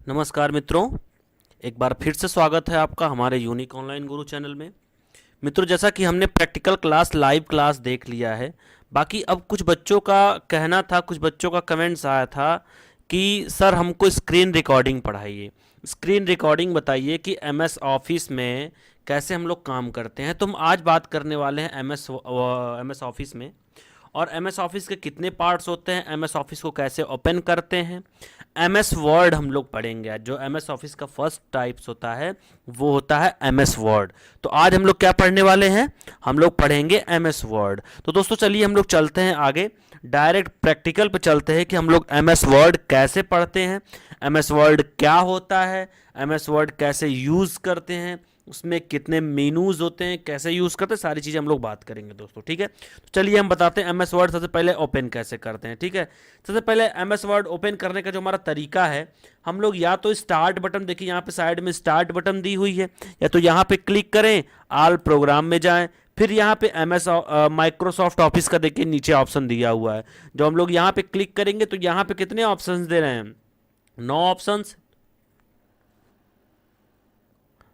नमस्कार मित्रों, एक बार फिर से स्वागत है आपका हमारे यूनिक ऑनलाइन गुरु चैनल में। मित्रों, जैसा कि हमने प्रैक्टिकल क्लास लाइव क्लास देख लिया है, बाकी अब कुछ बच्चों का कहना था, कुछ बच्चों का कमेंट्स आया था कि सर हमको स्क्रीन रिकॉर्डिंग पढ़ाइए, स्क्रीन रिकॉर्डिंग बताइए कि एमएस ऑफिस में कैसे हम लोग काम करते हैं। तो हम आज बात करने वाले हैं एमएस ऑफिस में, और एमएस ऑफिस के कितने पार्ट्स होते हैं, एमएस ऑफिस को कैसे ओपन करते हैं। एमएस वर्ड हम लोग पढ़ेंगे आज। जो एमएस ऑफिस का फर्स्ट टाइप्स होता है वो होता है एमएस वर्ड। तो आज हम लोग क्या पढ़ने वाले हैं, हम लोग पढ़ेंगे एमएस वर्ड। तो दोस्तों चलिए हम लोग चलते हैं आगे, डायरेक्ट प्रैक्टिकल पे चलते हैं कि हम लोग एमएस वर्ड कैसे पढ़ते हैं, एमएस वर्ड क्या होता है, एमएस वर्ड कैसे यूज़ करते हैं, उसमें कितने मेनूज होते हैं, कैसे यूज़ करते हैं, सारी चीज़ें हम लोग बात करेंगे दोस्तों। ठीक है, तो चलिए हम बताते हैं एमएस वर्ड सबसे पहले ओपन कैसे करते हैं। ठीक है, सबसे पहले एमएस वर्ड ओपन करने का जो हमारा तरीका है, हम लोग या तो स्टार्ट बटन, देखिए यहाँ पे साइड में स्टार्ट बटन दी हुई है, या तो यहाँ पे क्लिक करें, ऑल प्रोग्राम में जाएं, फिर यहाँ पे एमएस माइक्रोसॉफ्ट ऑफिस का देखिए नीचे ऑप्शन दिया हुआ है। जो हम लोग यहाँ पे क्लिक करेंगे तो यहाँ पे कितने ऑप्शन दे रहे हैं, 9 ऑप्शंस,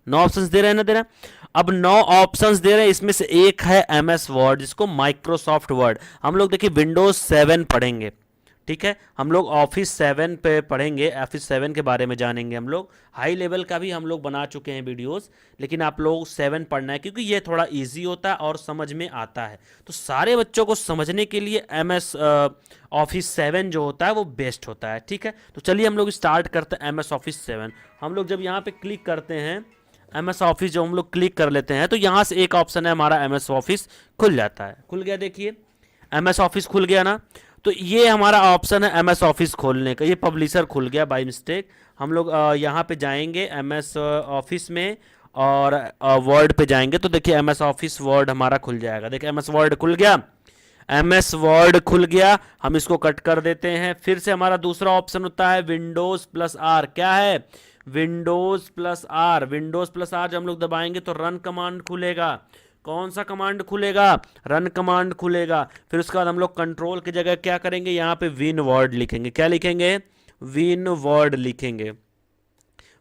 9 ऑप्शंस दे रहे हैं ना, दे रहे हैं। अब 9 ऑप्शंस दे रहे हैं, इसमें से एक है एमएस वर्ड, जिसको माइक्रोसॉफ्ट वर्ड। हम लोग देखिए विंडोज 7 पढ़ेंगे। ठीक है, हम लोग ऑफिस 7 पे पढ़ेंगे, ऑफिस 7 के बारे में जानेंगे। हम लोग हाई लेवल का भी हम लोग बना चुके हैं वीडियोस, लेकिन आप लोग 7 पढ़ना है क्योंकि ये थोड़ा इजी होता है और समझ में आता है। तो सारे बच्चों को समझने के लिए एमएस ऑफिस 7 जो होता है वो बेस्ट होता है। ठीक है, तो चलिए हम लोग स्टार्ट करते हैं एमएस ऑफिस 7। हम लोग जब यहाँ पे क्लिक करते हैं एमएस ऑफिस, जो हम लोग क्लिक कर लेते हैं तो यहाँ से एक ऑप्शन है हमारा एमएस ऑफिस खुल जाता है। खुल गया, देखिए एमएस ऑफिस खुल गया ना। तो ये हमारा ऑप्शन है एमएस ऑफिस खोलने का। ये पब्लिशर खुल गया बाय मिस्टेक। हम लोग यहाँ पे जाएंगे एमएस ऑफिस में और वर्ड पे जाएंगे, तो देखिए एमएस ऑफिस वर्ड हमारा खुल जाएगा। देखिए एमएस वर्ड खुल गया, एमएस वर्ड खुल गया। हम इसको कट कर देते हैं। फिर से हमारा दूसरा ऑप्शन होता है विंडोज प्लस आर। क्या है, Windows plus R. Windows plus R जब हम लोग दबाएंगे तो रन कमांड खुलेगा। कौन सा कमांड खुलेगा, रन कमांड खुलेगा। फिर उसके बाद हम लोग कंट्रोल की जगह क्या करेंगे, यहाँ पे विन वर्ड लिखेंगे। क्या लिखेंगे, विन वर्ड लिखेंगे।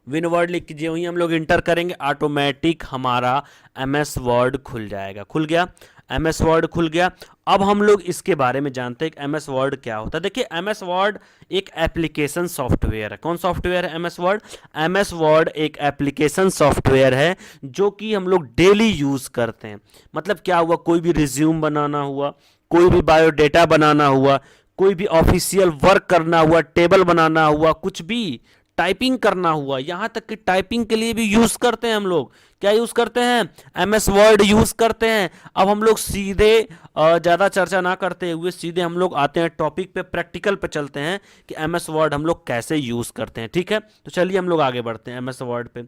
विन वर्ड लिख के जो ही हम लोग इंटर करेंगे, ऑटोमेटिक हमारा एमएस वर्ड खुल जाएगा। खुल गया, एमएस वर्ड खुल गया। अब हम लोग इसके बारे में जानते हैं कि एमएस वर्ड क्या होता है। देखिए एमएस वर्ड एक एप्लीकेशन सॉफ्टवेयर है। कौन सॉफ्टवेयर है एमएस वर्ड, एमएस वर्ड एक एप्लीकेशन सॉफ्टवेयर है जो कि हम लोग डेली यूज करते हैं। मतलब क्या हुआ, कोई भी रिज्यूम बनाना हुआ, कोई भी बायोडेटा बनाना हुआ, कोई भी ऑफिशियल वर्क करना हुआ, टेबल बनाना हुआ, कुछ भी टाइपिंग करना हुआ, यहां तक कि टाइपिंग के लिए भी यूज करते हैं हम लोग। क्या यूज करते हैं, एमएस वर्ड यूज करते हैं। अब हम लोग सीधे ज्यादा चर्चा ना करते हुए सीधे हम लोग आते हैं टॉपिक पे, प्रैक्टिकल पे चलते हैं कि एमएस वर्ड हम लोग कैसे यूज करते हैं। ठीक है, तो चलिए हम लोग आगे बढ़ते हैं एमएस वर्ड पे।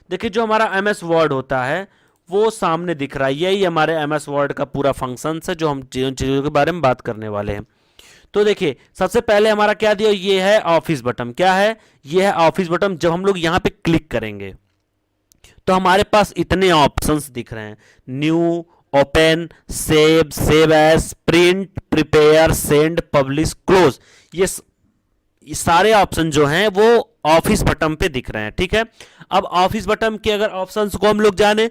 देखिए जो हमारा एमएस वर्ड होता है वो सामने दिख रहा है, यही हमारे एमएस वर्ड का पूरा फंक्शन है जो हम जिन चीजों के बारे में बात करने वाले हैं। तो देखिए सबसे पहले हमारा क्या दिया, ये है ऑफिस बटन। क्या है, ये है ऑफिस बटन। जब हम लोग यहां पे क्लिक करेंगे तो हमारे पास इतने ऑप्शंस दिख रहे हैं, new, open, save, save as, print, prepare, send, publish, close. ये सारे ऑप्शन जो हैं वो ऑफिस बटन पे दिख रहे हैं। ठीक है, अब ऑफिस बटन के अगर ऑप्शंस को हम लोग जाने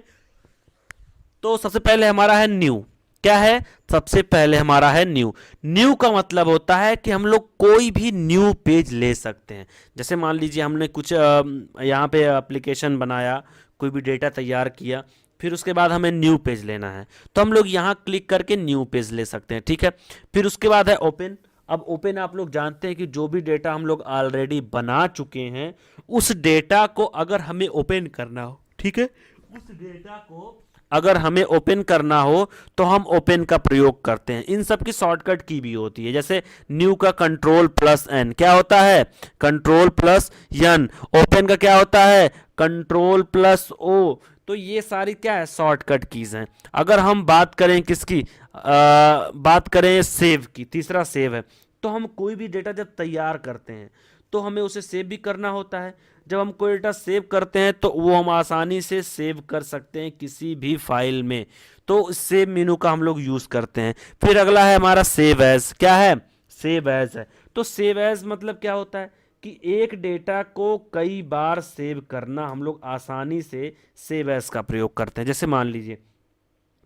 तो सबसे पहले हमारा है न्यू। क्या है, सबसे पहले हमारा है न्यू। न्यू का मतलब होता है कि हम लोग कोई भी न्यू पेज ले सकते हैं। जैसे मान लीजिए हमने कुछ यहाँ पे एप्लीकेशन बनाया, कोई भी डेटा तैयार किया, फिर उसके बाद हमें न्यू पेज लेना है तो हम लोग यहाँ क्लिक करके न्यू पेज ले सकते हैं। ठीक है, फिर उसके बाद है ओपन। अब ओपन आप लोग जानते हैं कि जो भी डेटा हम लोग ऑलरेडी बना चुके हैं उस डेटा को अगर हमें ओपन करना हो, ठीक है, उस डेटा को अगर हमें ओपन करना हो तो हम ओपन का प्रयोग करते हैं। इन सब की शॉर्टकट की भी होती है, जैसे न्यू का कंट्रोल प्लस एन। क्या होता है, कंट्रोल प्लस एन। ओपन का क्या होता है, कंट्रोल प्लस ओ। तो ये सारी क्या है, शॉर्टकट कीज हैं। अगर हम बात करें किसकी, बात करें सेव की, तीसरा सेव है। तो हम कोई भी डेटा जब तैयार करते हैं तो हमें उसे सेव भी करना होता है। जब हम कोई डेटा सेव करते हैं तो वो हम आसानी से सेव कर सकते हैं किसी भी फाइल में, तो सेव मेनू का हम लोग यूज करते हैं। फिर अगला है हमारा सेव एज। क्या है, सेव एज है। तो सेव एज मतलब क्या होता है कि एक डेटा को कई बार सेव करना हम लोग आसानी से सेव एज का प्रयोग करते हैं। जैसे मान लीजिए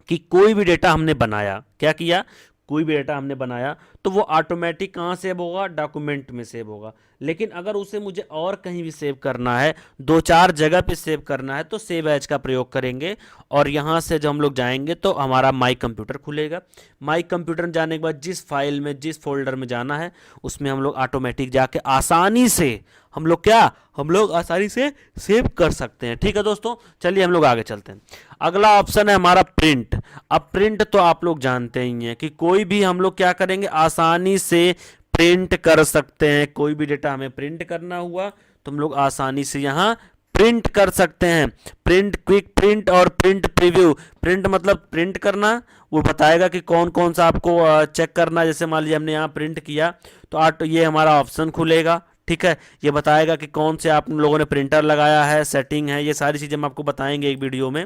कि कोई भी डेटा हमने बनाया, क्या किया, कोई भी डेटा हमने बनाया तो वो ऑटोमेटिक कहाँ सेव होगा, डॉक्यूमेंट में सेव होगा। लेकिन अगर उसे मुझे और कहीं भी सेव करना है, दो चार जगह पे सेव करना है, तो सेव एज का प्रयोग करेंगे। और यहाँ से जब हम लोग जाएंगे तो हमारा माई कंप्यूटर खुलेगा। माई कंप्यूटर में जाने के बाद जिस फाइल में, जिस फोल्डर में जाना है, उसमें हम लोग ऑटोमेटिक जाके आसानी से हम लोग क्या, हम लोग आसानी से सेव कर सकते हैं। ठीक है दोस्तों, चलिए हम लोग आगे चलते हैं। अगला ऑप्शन है हमारा प्रिंट। अब प्रिंट तो आप लोग जानते ही हैं कि कोई भी हम लोग क्या करेंगे, आसानी से प्रिंट कर सकते हैं। कोई भी डेटा हमें प्रिंट करना हुआ तो हम लोग आसानी से यहाँ प्रिंट कर सकते हैं। प्रिंट, क्विक प्रिंट और प्रिंट प्रीव्यू। प्रिंट मतलब प्रिंट करना, वो बताएगा कि कौन कौन सा आपको चेक करना है। जैसे मान लीजिए हमने यहाँ प्रिंट किया तो ये हमारा ऑप्शन खुलेगा। ठीक है, ये बताएगा कि कौन से आप लोगों ने प्रिंटर लगाया है, सेटिंग है, ये सारी चीज़ें हम आपको बताएंगे एक वीडियो में।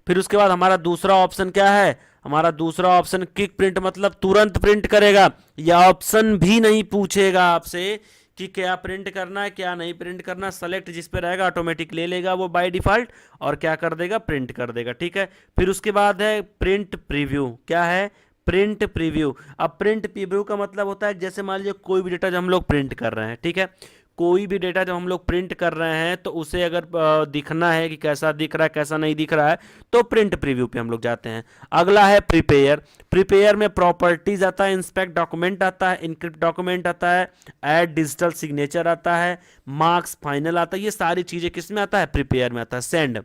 फिर उसके बाद हमारा दूसरा ऑप्शन क्या है, हमारा दूसरा ऑप्शन क्विक प्रिंट, मतलब तुरंत प्रिंट करेगा। यह ऑप्शन भी नहीं पूछेगा आपसे कि क्या प्रिंट करना है क्या नहीं प्रिंट करना, सेलेक्ट जिस पे रहेगा ऑटोमेटिक ले लेगा वो बाय डिफॉल्ट और क्या कर देगा, प्रिंट कर देगा। ठीक है, फिर उसके बाद है प्रिंट प्रीव्यू। क्या है, प्रिंट प्रीव्यू। अब प्रिंट प्रीव्यू का मतलब होता है जैसे मान लीजिए कोई भी डेटा जब हम लोग प्रिंट कर रहे हैं, ठीक है, कोई भी डेटा जब हम लोग प्रिंट कर रहे हैं तो उसे अगर दिखना है कि कैसा दिख रहा है कैसा नहीं दिख रहा है तो प्रिंट प्रीव्यू पे हम लोग जाते हैं। अगला है प्रिपेयर। प्रिपेयर में प्रॉपर्टीज आता है, इंस्पेक्ट डॉक्यूमेंट आता है, इनक्रिप्ट डॉक्यूमेंट आता है, ऐड डिजिटल सिग्नेचर आता है, मार्क्स फाइनल आता है। ये सारी चीजें किस में आता है, प्रिपेयर में आता है। सेंड।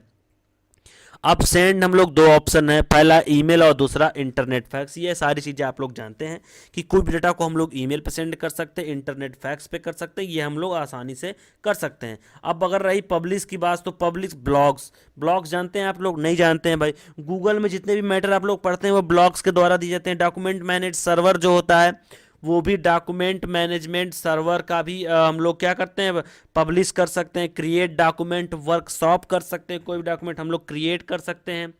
अब सेंड हम लोग दो ऑप्शन है, पहला ईमेल और दूसरा इंटरनेट फैक्स। ये सारी चीज़ें आप लोग जानते हैं कि कोई भी डेटा को हम लोग ईमेल पे सेंड कर सकते हैं, इंटरनेट फैक्स पे कर सकते हैं, ये हम लोग आसानी से कर सकते हैं। अब अगर रही पब्लिश की बात तो पब्लिश ब्लॉग्स। ब्लॉग्स जानते हैं आप लोग, नहीं जानते हैं भाई, गूगल में जितने भी मैटर आप लोग पढ़ते हैं वो ब्लॉग्स के द्वारा दिए जाते हैं। डॉक्यूमेंट मैनेज सर्वर जो होता है वो भी डॉक्यूमेंट मैनेजमेंट सर्वर का भी हम लोग क्या करते हैं, पब्लिश कर सकते हैं। क्रिएट डॉक्यूमेंट वर्कशॉप कर सकते हैं, कोई भी डॉक्यूमेंट हम लोग क्रिएट कर सकते हैं।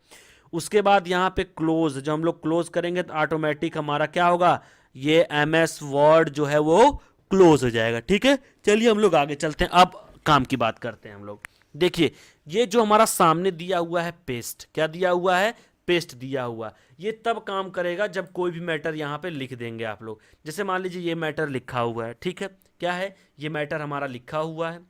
उसके बाद यहाँ पे क्लोज, जो हम लोग क्लोज करेंगे तो ऑटोमेटिक हमारा क्या होगा, ये MS वर्ड जो है वो क्लोज हो जाएगा। ठीक है, चलिए हम लोग आगे चलते हैं, अब काम की बात करते हैं हम लोग। देखिए ये जो हमारा सामने दिया हुआ है पेस्ट, क्या दिया हुआ है, पेस्ट दिया हुआ, ये तब काम करेगा जब कोई भी मैटर यहाँ पे लिख देंगे आप लोग। जैसे मान लीजिए ये मैटर लिखा हुआ है, ठीक है, क्या है, ये मैटर हमारा लिखा हुआ है।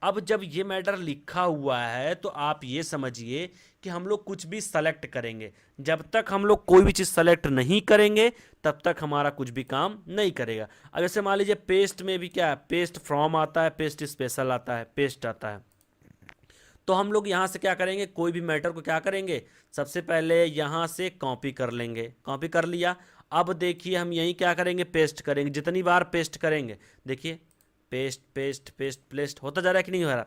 अब जब ये मैटर लिखा हुआ है तो आप ये समझिए कि हम लोग कुछ भी सेलेक्ट करेंगे, जब तक हम लोग कोई भी चीज़ सेलेक्ट नहीं करेंगे तब तक हमारा कुछ भी काम नहीं करेगा। अब जैसे मान लीजिए पेस्ट में भी क्या है, पेस्ट फ्रॉम आता है, पेस्ट स्पेशल आता है, पेस्ट आता है। तो हम लोग यहाँ से क्या करेंगे, कोई भी मैटर को क्या करेंगे, सबसे पहले यहाँ से कॉपी कर लेंगे, कॉपी कर लिया। अब देखिए हम यहीं क्या करेंगे, पेस्ट करेंगे। जितनी बार पेस्ट करेंगे, देखिए पेस्ट पेस्ट पेस्ट पेस्ट होता जा रहा है कि नहीं हो रहा,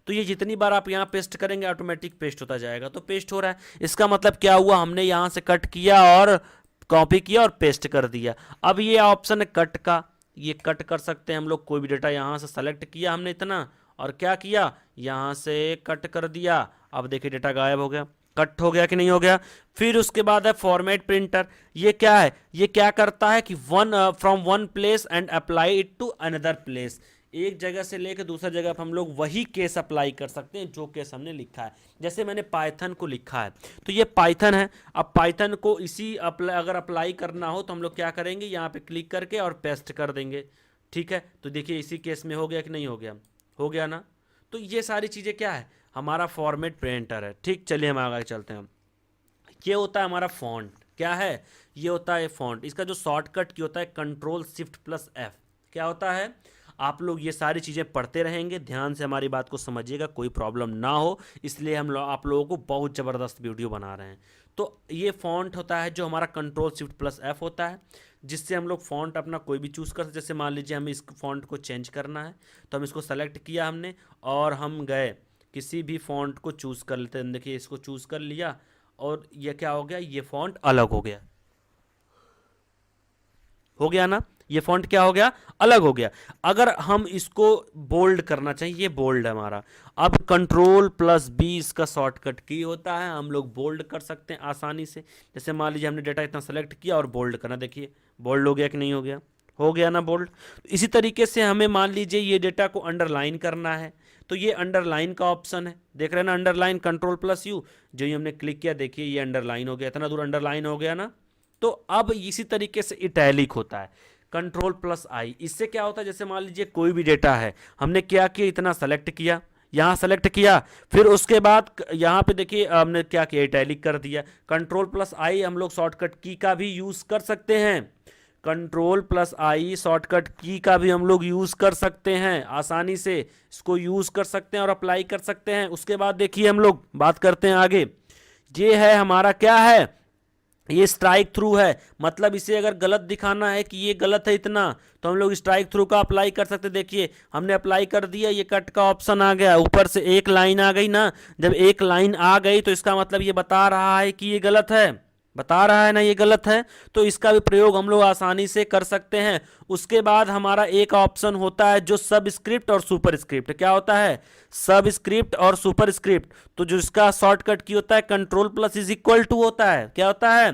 तो ये जितनी बार आप यहाँ पेस्ट करेंगे ऑटोमेटिक पेस्ट होता जाएगा। तो पेस्ट हो रहा है, इसका मतलब क्या हुआ, हमने यहाँ से कट किया और कॉपी किया और पेस्ट कर दिया। अब ये ऑप्शन है कट का, ये कट कर सकते हैं हम लोग। कोई भी डेटा यहाँ से सेलेक्ट किया हमने इतना और क्या किया, यहाँ से कट कर दिया। अब देखिए डेटा गायब हो गया, कट हो गया कि नहीं हो गया। फिर उसके बाद है फॉर्मेट प्रिंटर। ये क्या है, ये क्या करता है कि from one place and apply it to another place. एक जगह से लेकर दूसरी जगह पर हम लोग वही केस अप्लाई कर सकते हैं जो केस हमने लिखा है। जैसे मैंने पाइथन को लिखा है तो ये पाइथन है, अब पाइथन को इसी अगर अप्लाई करना हो तो हम लोग क्या करेंगे, यहाँ पे क्लिक करके और पेस्ट कर देंगे। ठीक है, तो देखिए इसी केस में हो गया कि नहीं हो गया, हो गया ना। तो ये सारी चीज़ें क्या है, हमारा फॉर्मेट प्रिंटर है। ठीक, चलिए हम आगे चलते हैं। ये होता है हमारा फॉन्ट, क्या है, ये होता है फॉन्ट। इसका जो शॉर्टकट की होता है Ctrl+Shift+F। क्या होता है, आप लोग ये सारी चीज़ें पढ़ते रहेंगे, ध्यान से हमारी बात को समझिएगा, कोई प्रॉब्लम ना हो, इसलिए हम लोग आप लोगों को बहुत ज़बरदस्त वीडियो बना रहे हैं। तो ये फॉन्ट होता है जो हमारा Ctrl+Shift+F होता है, जिससे हम लोग फॉन्ट अपना कोई भी चूज़ कर सकते। जैसे मान लीजिए हमें इस फॉन्ट को चेंज करना है तो हम इसको सेलेक्ट किया हमने और हम गए किसी भी फॉन्ट को चूज़ कर लेते हैं। देखिए इसको चूज़ कर लिया और ये क्या हो गया, ये फॉन्ट अलग हो गया, हो गया ना, ये फॉन्ट क्या हो गया, अलग हो गया। अगर हम इसको बोल्ड करना चाहिए, ये बोल्ड है हमारा, अब Ctrl+B इसका शॉर्टकट की होता है, हम लोग बोल्ड कर सकते हैं आसानी से। जैसे मान लीजिए हमने डेटा इतना सेलेक्ट किया और बोल्ड करना, देखिए बोल्ड हो गया कि नहीं हो गया, हो गया ना बोल्ड। इसी तरीके से हमें मान लीजिए ये डेटा को अंडरलाइन करना है, तो ये अंडरलाइन का ऑप्शन है, देख रहे हैं ना, अंडरलाइन कंट्रोल प्लस यू, जो ही हमने क्लिक किया देखिए ये अंडरलाइन हो गया, इतना दूर अंडरलाइन हो गया ना। तो अब इसी तरीके से इटैलिक होता है, कंट्रोल प्लस आई। इससे क्या होता है, जैसे मान लीजिए कोई भी डेटा है, हमने क्या किया, इतना सेलेक्ट किया, यहाँ सेलेक्ट किया, फिर उसके बाद यहाँ पे देखिए हमने क्या किया, इटैलिक कर दिया। कंट्रोल प्लस आई हम लोग शॉर्टकट की का भी यूज कर सकते हैं, कंट्रोल प्लस आई शॉर्टकट की का भी हम लोग यूज कर सकते हैं, आसानी से इसको यूज कर सकते हैं और अप्लाई कर सकते हैं। उसके बाद देखिए हम लोग बात करते हैं आगे, ये है हमारा क्या है, ये स्ट्राइक थ्रू है, मतलब इसे अगर गलत दिखाना है कि ये गलत है इतना, तो हम लोग स्ट्राइक थ्रू का अप्लाई कर सकते। देखिए हमने अप्लाई कर दिया, ये कट का ऑप्शन आ गया, ऊपर से एक लाइन आ गई ना, जब एक लाइन आ गई तो इसका मतलब ये बता रहा है कि ये गलत है, बता रहा है ना ये गलत है, तो इसका भी प्रयोग हम लोग आसानी से कर सकते हैं। उसके बाद हमारा एक ऑप्शन होता है जो सब स्क्रिप्ट और सुपर स्क्रिप्ट, क्या होता है, सब स्क्रिप्ट और सुपर स्क्रिप्ट, तो जो इसका शॉर्टकट की होता है control plus is equal to होता है, क्या होता है,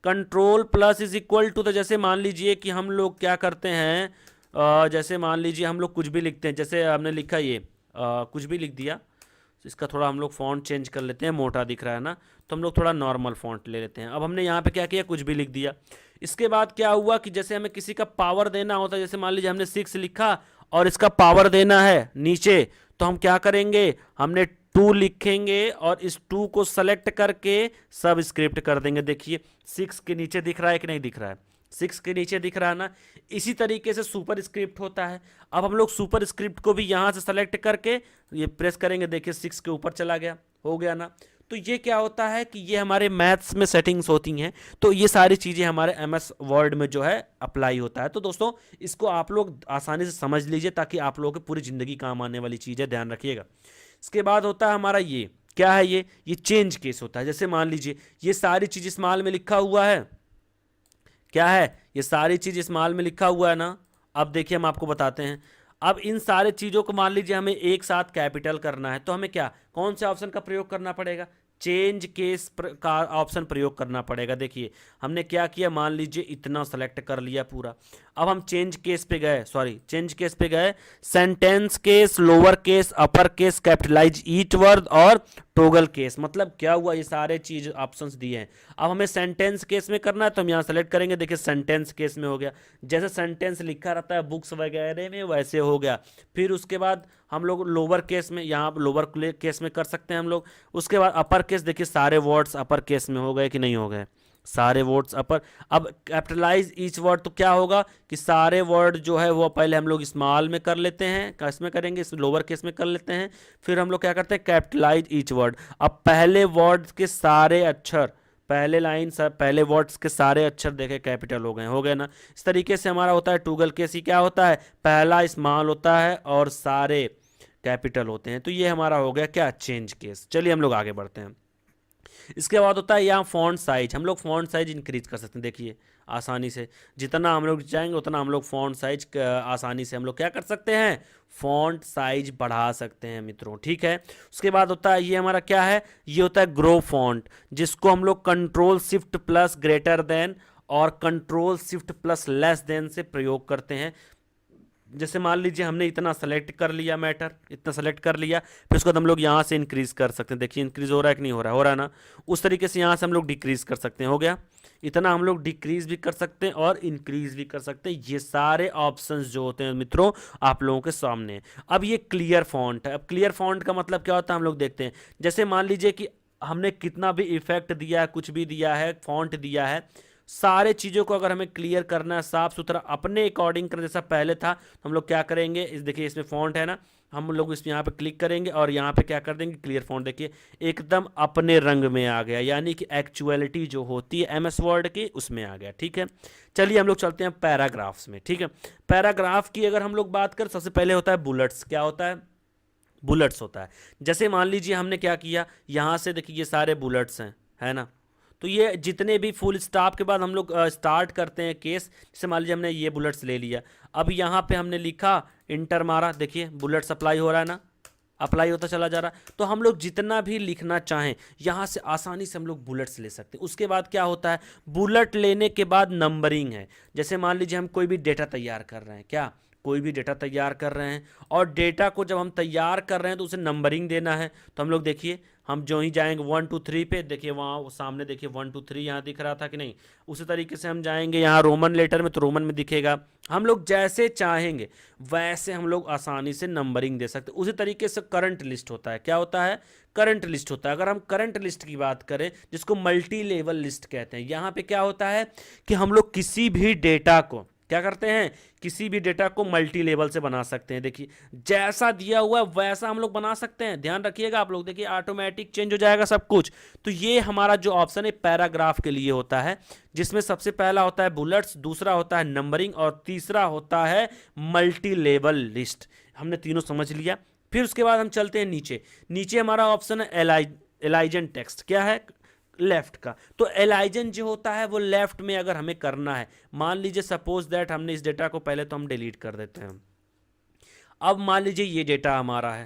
control plus is equal to. तो जैसे मान लीजिए कि हम लोग क्या करते हैं, जैसे मान लीजिए हम लोग कुछ भी लिखते हैं, जैसे हमने लिखा ये कुछ भी लिख दिया, इसका थोड़ा हम लोग फ़ॉन्ट चेंज कर लेते हैं, मोटा दिख रहा है ना, तो हम लोग थोड़ा नॉर्मल फ़ॉन्ट ले लेते हैं। अब हमने यहाँ पे क्या किया, कुछ भी लिख दिया। इसके बाद क्या हुआ कि जैसे हमें किसी का पावर देना होता है, जैसे मान लीजिए हमने 6 लिखा और इसका पावर देना है नीचे, तो हम क्या करेंगे, हमने 2 लिखेंगे और इस 2 को सेलेक्ट करके सब स्क्रिप्ट कर देंगे। देखिए 6 के नीचे दिख रहा है कि नहीं दिख रहा है, 6 के नीचे दिख रहा है ना। इसी तरीके से सुपर स्क्रिप्ट होता है। अब हम लोग सुपर स्क्रिप्ट को भी यहाँ से सेलेक्ट करके ये प्रेस करेंगे, देखिए 6 के ऊपर चला गया, हो गया ना। तो ये क्या होता है कि ये हमारे मैथ्स में सेटिंग्स होती हैं, तो ये सारी चीज़ें हमारे MS वर्ड में जो है अप्लाई होता है। तो दोस्तों इसको आप लोग आसानी से समझ लीजिए ताकि आप लोगों की पूरी ज़िंदगी काम आने वाली चीज़ है, ध्यान रखिएगा। इसके बाद होता है हमारा ये क्या है, ये चेंज केस होता है। जैसे मान लीजिए ये सारी चीज़ स्मॉल में लिखा हुआ है, क्या है, ये सारी चीज़ स्मॉल में लिखा हुआ है ना। अब देखिए हम आपको बताते हैं, अब इन सारे चीज़ों को मान लीजिए हमें एक साथ कैपिटल करना है, तो हमें क्या, कौन से ऑप्शन का प्रयोग करना पड़ेगा, चेंज केस का ऑप्शन प्रयोग करना पड़ेगा। देखिए हमने क्या किया, मान लीजिए इतना सेलेक्ट कर लिया पूरा, अब हम चेंज केस पे गए, चेंज केस पे गए, sentence case, lower case, upper case, capitalize each word और टोगल केस। मतलब क्या हुआ, ये सारे चीज ऑप्शंस दिए हैं। अब हमें सेंटेंस केस में करना है तो हम यहाँ सेलेक्ट करेंगे, देखिए सेंटेंस केस में हो गया, जैसे सेंटेंस लिखा रहता है बुक्स वगैरह में वैसे हो गया। फिर उसके बाद हम लोग लोअर केस में, यहाँ लोअर केस में कर सकते हैं हम लोग। उसके बाद अपर केस, देखिए सारे वर्ड्स अपर केस में हो गए कि नहीं हो गए, सारे वर्ड्स अपर। अब कैपिटलाइज ईच वर्ड, तो क्या होगा कि सारे वर्ड जो है वो पहले हम लोग स्मॉल में कर लेते हैं, किसमें करेंगे, इस लोअर केस में कर लेते हैं, फिर हम लोग क्या करते हैं कैपिटलाइज ईच वर्ड। अब पहले वर्ड के सारे अक्षर, पहले लाइन पहले वर्ड्स के सारे अक्षर देखे कैपिटल हो गए ना। इस तरीके से हमारा होता है टूगल केस ही, क्या होता है, पहला स्मॉल होता है और सारे कैपिटल होते हैं। तो ये हमारा हो गया क्या, चेंज केस। चलिए हम लोग आगे बढ़ते हैं। इसके बाद होता है यहाँ फॉन्ट साइज, हम लोग फॉन्ट साइज इंक्रीज कर सकते हैं। देखिए आसानी से जितना हम लोग चाहेंगे उतना हम लोग फॉन्ट साइज आसानी से हम लोग क्या कर सकते हैं, फॉन्ट साइज बढ़ा सकते हैं मित्रों, ठीक है। उसके बाद होता है ये हमारा क्या है, ये होता है ग्रो फॉन्ट, जिसको हम लोग control shift plus greater than और control shift plus less than से प्रयोग करते हैं। जैसे मान लीजिए हमने इतना सेलेक्ट कर लिया, मैटर इतना सेलेक्ट कर लिया, फिर उसके बाद हम लोग यहाँ से इंक्रीज कर सकते हैं। देखिए इंक्रीज हो रहा है कि नहीं हो रहा है, हो रहा है ना। उस तरीके से यहाँ से हम लोग डिक्रीज कर सकते हैं, हो गया इतना। हम लोग डिक्रीज भी कर सकते हैं और इंक्रीज भी कर सकते हैं। ये सारे ऑप्शंस जो होते हैं मित्रों आप लोगों के सामने। अब ये क्लियर फॉन्ट है। अब क्लियर फॉन्ट का मतलब क्या होता है, हम लोग देखते हैं। जैसे मान लीजिए कि हमने कितना भी इफेक्ट दिया है, कुछ भी दिया है, फॉन्ट दिया है, सारे चीज़ों को अगर हमें क्लियर करना है, साफ सुथरा अपने अकॉर्डिंग करना, जैसा पहले था, तो हम लोग क्या करेंगे, इस देखिए इसमें फॉन्ट है ना, हम लोग इस यहाँ पे क्लिक करेंगे और यहाँ पे क्या कर देंगे, क्लियर फॉन्ट। देखिए एकदम अपने रंग में आ गया, यानी कि एक्चुअलिटी जो होती है MS वर्ड की उसमें आ गया, ठीक है। चलिए हम लोग चलते हैं पैराग्राफ्स में, ठीक है। पैराग्राफ की अगर हम लोग बात करें, सबसे पहले होता है बुलेट्स। क्या होता है, बुलेट्स होता है। जैसे मान लीजिए हमने क्या किया, यहाँ से देखिए ये सारे बुलेट्स हैं, है ना। तो ये जितने भी फुल स्टॉप के बाद हम लोग स्टार्ट करते हैं केस, जैसे मान लीजिए हमने ये बुलेट्स ले लिया, अब यहाँ पे हमने लिखा, इंटर मारा, देखिए बुलेट्स अप्लाई हो रहा है ना, अप्लाई होता चला जा रहा है। तो हम लोग जितना भी लिखना चाहें यहाँ से आसानी से हम लोग बुलेट्स ले सकते हैं। उसके बाद क्या होता है, बुलेट लेने के बाद नंबरिंग है। जैसे मान लीजिए हम कोई भी डेटा तैयार कर रहे हैं, क्या कोई भी डेटा तैयार कर रहे हैं, और डेटा को जब हम तैयार कर रहे हैं तो उसे नंबरिंग देना है। तो हम लोग देखिए, हम जो ही जाएंगे 1 2 3 पे, देखिए वहाँ सामने देखिए 1 2 3 यहाँ दिख रहा था कि नहीं, उसी तरीके से हम जाएंगे यहाँ रोमन लेटर में तो रोमन में दिखेगा। हम लोग जैसे चाहेंगे वैसे हम लोग आसानी से नंबरिंग दे सकते हैं। उसी तरीके से करंट लिस्ट होता है, क्या होता है, करंट लिस्ट होता है। अगर हम करंट लिस्ट की बात करें जिसको मल्टी लेवल लिस्ट कहते हैं, यहाँ पे क्या होता है कि हम लोग किसी भी डेटा को क्या करते हैं, किसी भी डेटा को मल्टी लेवल से बना सकते हैं। देखिए जैसा दिया हुआ है वैसा हम लोग बना सकते हैं, ध्यान रखिएगा आप लोग, देखिए ऑटोमेटिक चेंज हो जाएगा सब कुछ। तो ये हमारा जो ऑप्शन है पैराग्राफ के लिए होता है, जिसमें सबसे पहला होता है बुलेट्स, दूसरा होता है नंबरिंग और तीसरा होता है मल्टी लेवल लिस्ट। हमने तीनों समझ लिया। फिर उसके बाद हम चलते हैं नीचे। नीचे हमारा ऑप्शन है एलाइजन टेक्स्ट, क्या है, लेफ्ट का। तो एलाइजन जो होता है वो लेफ्ट में अगर हमें करना है, मान लीजिए सपोज दैट हमने इस डेटा को पहले तो हम डिलीट कर देते हैं। अब मान लीजिए ये डेटा हमारा है,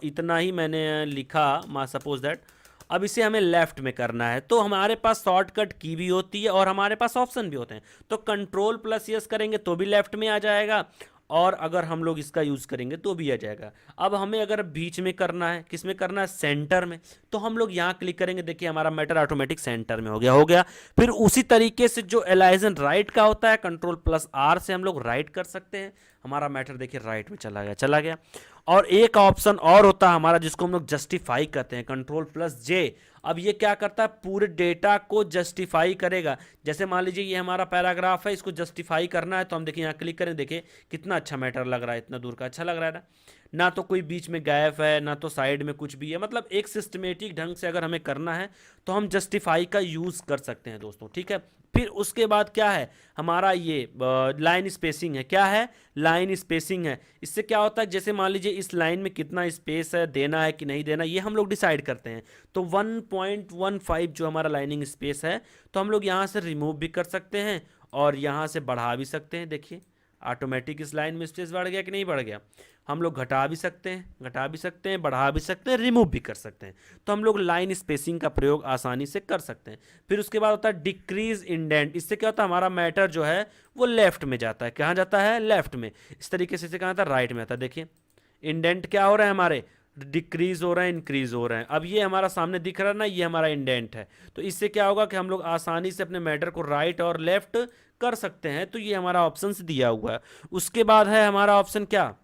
इतना ही मैंने लिखा, सपोज दैट अब इसे हमें लेफ्ट में करना है। तो हमारे पास शॉर्टकट की भी होती है और हमारे पास ऑप्शन भी होते हैं। तो कंट्रोल प्लस यस करेंगे तो भी लेफ्ट में आ जाएगा, और अगर हम लोग इसका यूज़ करेंगे तो भी आ जाएगा। अब हमें अगर बीच में करना है, किस में करना है, सेंटर में, तो हम लोग यहाँ क्लिक करेंगे, देखिए हमारा मैटर ऑटोमेटिक सेंटर में हो गया। फिर उसी तरीके से जो एलाइजन राइट का होता है, कंट्रोल प्लस आर से हम लोग राइट कर सकते हैं, हमारा मैटर देखिए राइट में चला गया। और एक ऑप्शन और होता है हमारा जिसको हम लोग जस्टिफाई कहते हैं, कंट्रोल प्लस जे। अब ये क्या करता है, पूरे डेटा को जस्टिफाई करेगा। जैसे मान लीजिए ये हमारा पैराग्राफ है, इसको जस्टिफाई करना है, तो हम देखिए यहाँ क्लिक करें, देखिए कितना अच्छा मैटर लग रहा है, इतना दूर का अच्छा लग रहा है ना तो कोई बीच में गैप है, ना तो साइड में कुछ भी है। मतलब एक सिस्टमेटिक ढंग से अगर हमें करना है तो हम जस्टिफाई का यूज़ कर सकते हैं दोस्तों, ठीक है। फिर उसके बाद क्या है हमारा ये लाइन स्पेसिंग है, क्या है, लाइन स्पेसिंग है। इससे क्या होता है, जैसे मान लीजिए इस लाइन में कितना स्पेस है, देना है कि नहीं देना, ये हम लोग डिसाइड करते हैं। तो 1.15 जो हमारा लाइनिंग स्पेस है, तो हम लोग यहाँ से रिमूव भी कर सकते हैं और यहाँ से बढ़ा भी सकते हैं। देखिए ऑटोमेटिक इस लाइन में स्पेस बढ़ गया कि नहीं बढ़ गया। हम लोग घटा भी सकते हैं, बढ़ा भी सकते हैं, रिमूव भी कर सकते हैं। तो हम लोग लाइन स्पेसिंग का प्रयोग आसानी से कर सकते हैं। फिर उसके बाद होता है डिक्रीज इंडेंट। इससे क्या होता है, हमारा मैटर जो है वो लेफ्ट में जाता है। कहाँ जाता है, लेफ्ट में। इस तरीके से कहाँ आता है, राइट में आता है। देखिए इंडेंट क्या हो रहा है, हमारे डिक्रीज हो रहा है, इंक्रीज हो रहे हैं। अब ये हमारा सामने दिख रहा है ना, ये हमारा इंडेंट है। तो इससे क्या होगा कि हम लोग आसानी से अपने मैटर को राइट और लेफ्ट कर सकते हैं। तो ये हमारा ऑप्शन दिया हुआ है। उसके बाद है हमारा ऑप्शन क्या,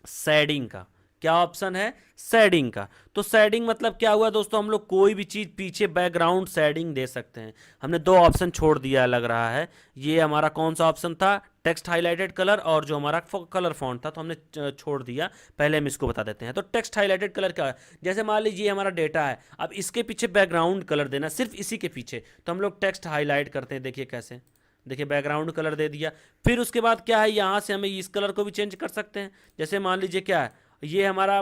शेडिंग का। क्या ऑप्शन है, शेडिंग का। तो शेडिंग मतलब क्या हुआ दोस्तों, हम लोग कोई भी चीज़ पीछे बैकग्राउंड शेडिंग दे सकते हैं। हमने दो ऑप्शन छोड़ दिया लग रहा है। ये हमारा कौन सा ऑप्शन था, टेक्स्ट हाईलाइटेड कलर, और जो हमारा कलर फॉन्ट था तो हमने छोड़ दिया। पहले हम इसको बता देते हैं। तो टेक्स्ट हाईलाइटेड कलर क्या है, जैसे मान लीजिए हमारा डेटा है, अब इसके पीछे बैकग्राउंड कलर देना, सिर्फ इसी के पीछे, तो हम लोग टेक्स्ट हाईलाइट करते हैं। देखिए कैसे, देखिए बैकग्राउंड कलर दे दिया। फिर उसके बाद क्या है, यहाँ से हमें इस कलर को भी चेंज कर सकते हैं। जैसे मान लीजिए क्या है, ये हमारा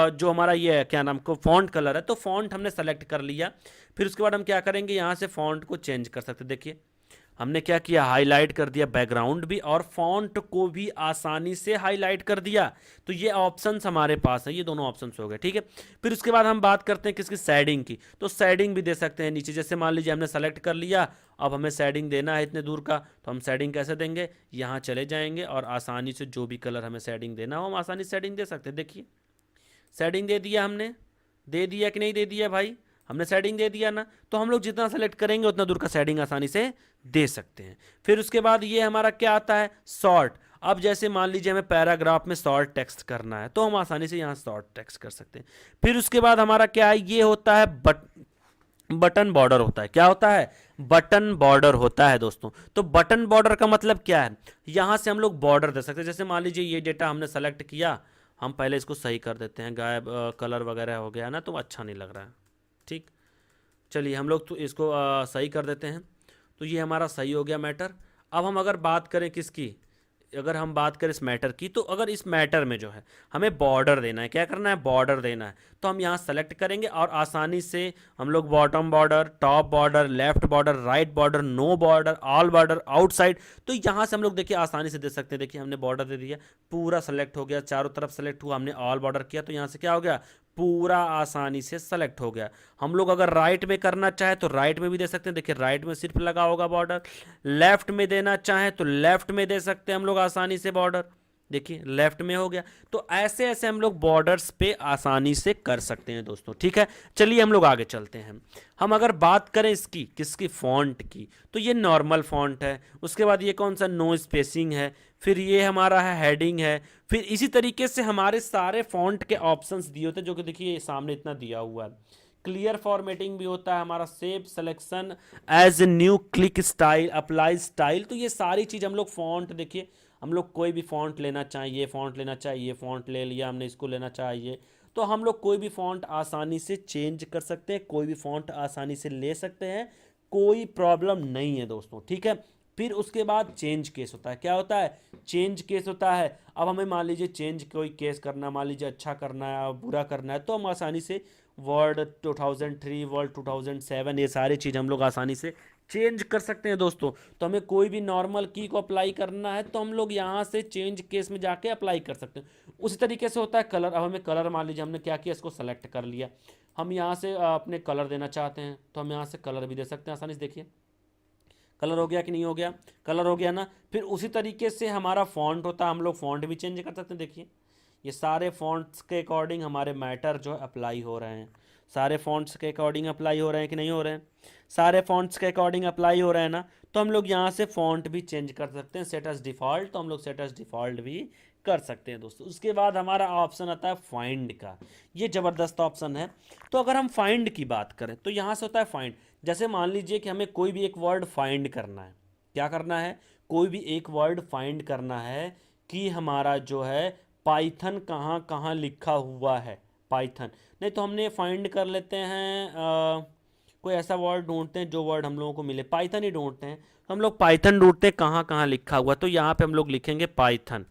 जो हमारा ये है क्या नाम को फॉन्ट कलर है, तो फॉन्ट हमने सेलेक्ट कर लिया। फिर उसके बाद हम क्या करेंगे, यहाँ से फॉन्ट को चेंज कर सकते हैं। देखिए हमने क्या किया, हाईलाइट कर दिया बैकग्राउंड भी और फॉन्ट को भी आसानी से हाईलाइट कर दिया। तो ये ऑप्शंस हमारे पास है, ये दोनों ऑप्शंस हो गए, ठीक है। फिर उसके बाद हम बात करते हैं किसकी, शेडिंग की। तो शेडिंग भी दे सकते हैं नीचे। जैसे मान लीजिए हमने सेलेक्ट कर लिया, अब हमें शेडिंग देना है इतने दूर का, तो हम शेडिंग कैसे देंगे, यहाँ चले जाएंगे और आसानी से जो भी कलर हमें शेडिंग देना हो हम आसानी से शेडिंग दे सकते हैं। देखिए शेडिंग दे दिया हमने, दे दिया कि नहीं दे दिया भाई, हमने शेडिंग दे दिया ना। तो हम लोग जितना सेलेक्ट करेंगे उतना दूर का शेडिंग आसानी से दे सकते हैं। फिर उसके बाद ये हमारा क्या आता है, शॉर्ट। अब जैसे मान लीजिए हमें पैराग्राफ में शॉर्ट टेक्स्ट करना है, तो हम आसानी से यहाँ शॉर्ट टेक्स्ट कर सकते हैं। फिर उसके बाद हमारा क्या है, ये होता है बटन बॉर्डर होता है। क्या होता है, बटन बॉर्डर होता है दोस्तों। तो बटन बॉर्डर का मतलब क्या है, यहाँ से हम लोग बॉर्डर दे सकते हैं। जैसे मान लीजिए ये डेटा हमने सेलेक्ट किया, हम पहले इसको सही कर देते हैं, गायब कलर वगैरह हो गया ना तो अच्छा नहीं लग रहा है, ठीक। चलिए हम लोग तो इसको सही कर देते हैं। तो ये हमारा सही हो गया मैटर। अब हम अगर बात करें किसकी, अगर हम बात करें इस मैटर की, तो अगर इस मैटर में जो है हमें बॉर्डर देना है, क्या करना है, बॉर्डर देना है, तो हम यहाँ सेलेक्ट करेंगे और आसानी से हम लोग bottom border, top border, left border, right border, no border, all border, outside, तो यहाँ से हम लोग देखिए आसानी से दे सकते हैं। देखिए हमने बॉर्डर दे दिया, पूरा सेलेक्ट हो गया, चारों तरफ सेलेक्ट हुआ, हमने ऑल बॉर्डर किया तो यहाँ से क्या हो गया, पूरा आसानी से सेलेक्ट हो गया। हम लोग अगर राइट में करना चाहे तो राइट में भी दे सकते हैं, देखिए राइट में सिर्फ लगा होगा बॉर्डर। लेफ्ट में देना चाहे तो लेफ्ट में दे सकते हैं हम लोग आसानी से बॉर्डर, देखिए लेफ्ट में हो गया। तो ऐसे ऐसे हम लोग बॉर्डर्स पे आसानी से कर सकते हैं दोस्तों, ठीक है। चलिए हम लोग आगे चलते हैं। हम अगर बात करें इसकी किसकी, फॉन्ट की, तो ये नॉर्मल फॉन्ट है। उसके बाद ये कौन सा, नो स्पेसिंग है। फिर ये हमारा है हेडिंग है। फिर इसी तरीके से हमारे सारे फॉन्ट के ऑप्शंस दिए होते हैं, जो कि देखिए सामने इतना दिया हुआ है। क्लियर फॉर्मेटिंग भी होता है हमारा, save selection as new, click style, apply style, तो ये सारी चीज़ हम लोग फॉन्ट, देखिए हम लोग कोई भी फॉन्ट लेना चाहिए, फॉन्ट लेना चाहिए, फॉन्ट ले लिया हमने, इसको लेना चाहिए, तो हम लोग कोई भी फॉन्ट आसानी से चेंज कर सकते हैं, कोई भी फॉन्ट आसानी से ले सकते हैं, कोई प्रॉब्लम नहीं है दोस्तों, ठीक है। फिर उसके बाद चेंज केस होता है, क्या होता है, चेंज केस होता है। अब हमें मान लीजिए चेंज कोई केस करना, मान लीजिए अच्छा करना है, बुरा करना है, तो हम आसानी से वर्ड 2003, वर्ड 2007, ये सारी चीज़ हम लोग आसानी से चेंज कर सकते हैं दोस्तों। तो हमें कोई भी नॉर्मल की को अप्लाई करना है तो हम लोग यहाँ से चेंज केस में जाके अप्लाई कर सकते हैं। उसी तरीके से होता है कलर। अब हमें कलर, मान लीजिए हमने क्या किया, इसको सेलेक्ट कर लिया, हम यहाँ से अपने कलर देना चाहते हैं तो हम यहाँ से कलर भी दे सकते हैं आसानी से। देखिए कलर हो गया कि नहीं हो गया, कलर हो गया ना। फिर उसी तरीके से हमारा फॉन्ट होता है, हम लोग फॉन्ट भी चेंज कर सकते हैं। देखिए ये सारे फॉन्ट्स के अकॉर्डिंग हमारे मैटर जो है अप्लाई हो रहे हैं, सारे फॉन्ट्स के अकॉर्डिंग अप्लाई हो रहे हैं कि नहीं हो रहे हैं, सारे फॉन्ट्स के अकॉर्डिंग अप्लाई हो रहे हैं ना। तो हम लोग यहाँ से फॉन्ट भी चेंज कर सकते हैं, सेट एज डिफ़ॉल्ट, तो हम लोग सेट एज डिफ़ॉल्ट भी कर सकते हैं दोस्तों। उसके बाद हमारा ऑप्शन आता है फाइंड का, ये ज़बरदस्त ऑप्शन है। तो अगर हम फाइंड की बात करें तो यहाँ से होता है फाइंड। जैसे मान लीजिए कि हमें कोई भी एक वर्ड फाइंड करना है, क्या करना है, कोई भी एक वर्ड फाइंड करना है कि हमारा जो है पाइथन कहाँ कहाँ लिखा हुआ है, पाइथन नहीं तो हमने फाइंड कर लेते हैं, कोई ऐसा वर्ड ढूंढते हैं जो वर्ड हम लोगों को मिले, पाइथन ही ढूंढते हैं, तो हम लोग पाइथन ढूंढते हैं कहाँ कहाँ लिखा हुआ, तो यहाँ पे हम लोग लिखेंगे पाइथन,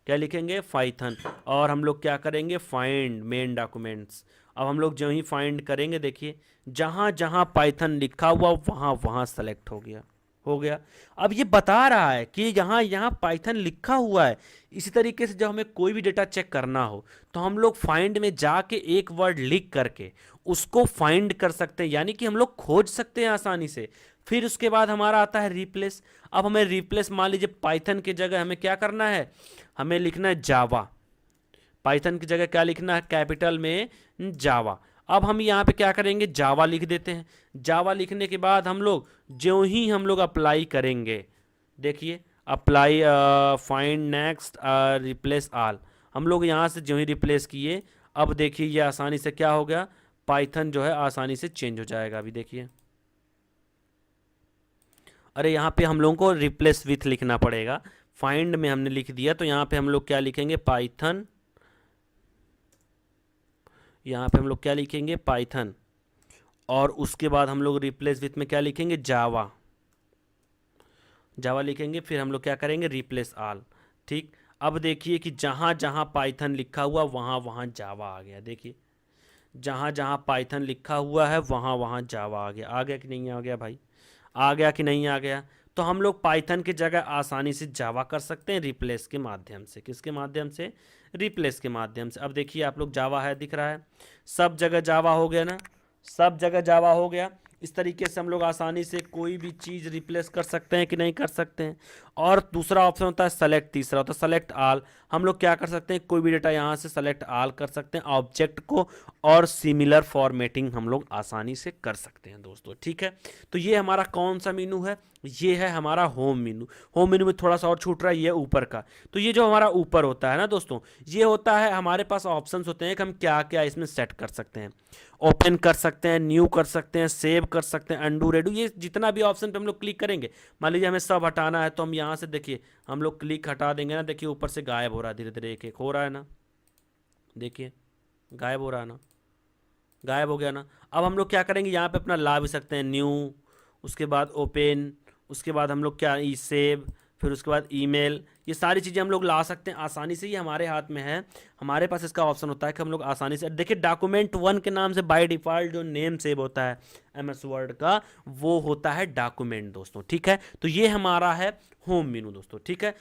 क्या लिखेंगे, पाइथन, और हम लोग क्या करेंगे, फाइंड मेन डॉक्यूमेंट्स। अब हम लोग जो ही फाइंड करेंगे, देखिए जहाँ जहाँ पाइथन लिखा हुआ वहाँ वहाँ सेलेक्ट हो गया, हो गया। अब ये बता रहा है कि यहाँ यहाँ पाइथन लिखा हुआ है। इसी तरीके से जब हमें कोई भी डेटा चेक करना हो तो हम लोग फाइंड में जाके एक वर्ड लिख करके उसको फाइंड कर सकते हैं, यानी कि हम लोग खोज सकते हैं आसानी से। फिर उसके बाद हमारा आता है रिप्लेस। अब हमें रिप्लेस, मान लीजिए पाइथन की जगह हमें क्या करना है, हमें लिखना है जावा, पाइथन की जगह क्या लिखना है, कैपिटल में जावा। अब हम यहाँ पे क्या करेंगे, जावा लिख देते हैं। जावा लिखने के बाद हम लोग जो ही हम लोग अप्लाई करेंगे, देखिए apply, find next, replace all, हम लोग यहाँ से जो ही रिप्लेस किए, अब देखिए ये आसानी से क्या हो गया, पाइथन जो है आसानी से चेंज हो जाएगा। अभी देखिए, अरे यहाँ पे हम लोगों को रिप्लेस विथ लिखना पड़ेगा, फाइंड में हमने लिख दिया तो यहाँ पे हम लोग क्या लिखेंगे, पाइथन, यहाँ पे हम लोग क्या लिखेंगे, पाइथन, और उसके बाद हम लोग रिप्लेस विथ में क्या लिखेंगे, जावा, जावा लिखेंगे। फिर हम लोग क्या करेंगे, रिप्लेस ऑल, ठीक। अब देखिए कि जहाँ जहाँ पाइथन लिखा हुआ वहाँ वहाँ जावा आ गया। देखिए जहाँ जहाँ पाइथन लिखा हुआ है वहाँ वहाँ जावा आ गया कि नहीं आ गया भाई, आ गया कि नहीं आ गया। तो हम लोग पाइथन की जगह आसानी से जावा कर सकते हैं रिप्लेस के माध्यम से। किसके माध्यम से, रिप्लेस के माध्यम से। अब देखिए आप लोग जावा है दिख रहा है, सब जगह जावा हो गया ना, सब जगह जावा हो गया। इस तरीके से हम लोग आसानी से कोई भी चीज़ रिप्लेस कर सकते हैं कि नहीं कर सकते हैं। और दूसरा ऑप्शन होता है सेलेक्ट, तीसरा होता है सेलेक्ट ऑल। हम लोग क्या कर सकते हैं, कोई भी डेटा यहाँ से सेलेक्ट ऑल कर सकते हैं ऑब्जेक्ट को, और सिमिलर फॉर्मेटिंग हम लोग आसानी से कर सकते हैं दोस्तों, ठीक है। तो ये हमारा कौन सा मेनू है, ये है हमारा होम मेनू। होम मेनू में थोड़ा सा और छूट रहा है, ये ऊपर का। तो ये जो हमारा ऊपर होता है ना दोस्तों, ये होता है हमारे पास ऑप्शंस होते हैं कि हम क्या क्या इसमें सेट कर सकते हैं। ओपन कर सकते हैं, न्यू कर सकते हैं, सेव कर सकते हैं, अंडू रेडू, ये जितना भी ऑप्शन पे हम लोग क्लिक करेंगे। मान लीजिए हमें सब हटाना है तो हम यहाँ से देखिए हम लोग क्लिक हटा देंगे ना, देखिए ऊपर से गायब हो रहा है, धीरे धीरे एक एक हो रहा है ना, देखिए गायब हो रहा है ना, गायब हो गया ना। अब हम लोग क्या करेंगे, यहाँ पे अपना ला भी सकते हैं, न्यू, उसके बाद ओपन, उसके बाद हम लोग क्या, ई सेव, फिर उसके बाद ईमेल, ये सारी चीज़ें हम लोग ला सकते हैं आसानी से, ये हमारे हाथ में है। हमारे पास इसका ऑप्शन होता है कि हम लोग आसानी से, देखिए डॉक्यूमेंट 1 के नाम से बाय डिफ़ॉल्ट जो नेम सेव होता है एमएस वर्ड का, वो होता है डॉक्यूमेंट दोस्तों, ठीक है। तो ये हमारा है होम मेनू दोस्तों, ठीक है।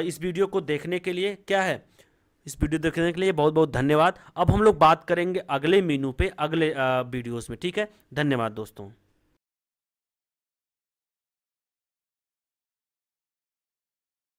इस वीडियो को देखने के लिए क्या है, इस वीडियो देखने के लिए बहुत बहुत धन्यवाद। अब हम लोग बात करेंगे अगले मेनू पे अगले वीडियोस में, ठीक है। धन्यवाद दोस्तों।